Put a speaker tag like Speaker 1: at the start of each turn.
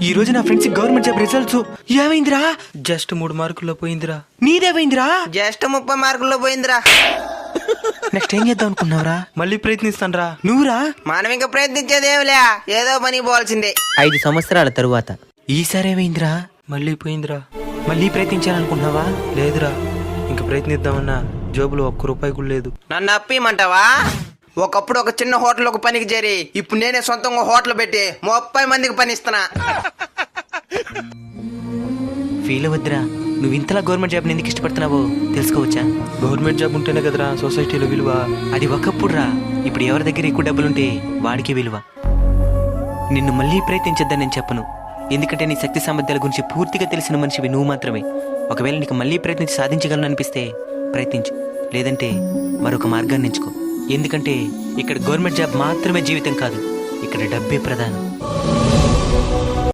Speaker 1: ఈ రోజు నా ఫ్రెండ్స్ గవర్నమెంట్ జాబ్ రిజల్ట్స్ ఏమైందిరా? జస్ట్ 3 మార్కుల్లో పోయిందిరా. నీదేమైందిరా?
Speaker 2: జస్ట్ 30 మార్కుల్లో పోయిందిరా.
Speaker 1: నెక్స్ట్ ఏం చేద్దాం అనుకున్నావురా? మళ్ళీ ప్రయత్నిస్తానరా. నువ్వురా?
Speaker 2: మనం ఇంకా ప్రయత్నించేదేమిలే, ఏదో పని పోవాల్సిందే.
Speaker 3: 5 సంవత్సరాల తరువాత
Speaker 1: ఈసారి ఏమైందిరా? మళ్ళీ పోయిందిరా. మళ్ళీ ప్రయత్నించాలనుకున్నావా? లేదురా, ఇంక ప్రయత్నిద్దామన్నా జోబులో 1 రూపాయి కూడా లేదు.
Speaker 2: నన్ను అప్పిమంటావా? ఒకప్పుడు ఒక చిన్న హోటల్ ఒక పనికి చేరి ఇప్పుడు నేనే సొంతంగా హోటల్ పెట్టి 30 మందికి పని ఇస్తున్నా.
Speaker 1: ఫీల్ అవ్వద్దురా. నువ్వు ఇంతలా గవర్నమెంట్ జాబ్ని ఎందుకు ఇష్టపడుతున్నావో తెలుసుకోవచ్చా? గవర్నమెంట్ జాబ్ ఉంటేనే కదరా సొసైటీలో విలువ. అది ఒకప్పుడు రా. ఇప్పుడు ఎవరి దగ్గర ఎక్కువ డబ్బులుంటే వాడికి విలువ. నిన్ను మళ్ళీ ప్రయత్నించొద్దని నేను చెప్పను. ఎందుకంటే నీ శక్తి సామర్థ్యాల గురించి పూర్తిగా తెలిసిన మనిషివి నువ్వు మాత్రమే. ఒకవేళ నీకు మళ్ళీ ప్రయత్నించి సాధించగలను అనిపిస్తే ప్రయత్నించు, లేదంటే మరొక మార్గాన్ని ఎంచుకో. ఎందుకంటే ఇక్కడ గవర్నమెంట్ జాబ్ మాత్రమే జీవితం కాదు, ఇక్కడ డబ్బే ప్రధానం.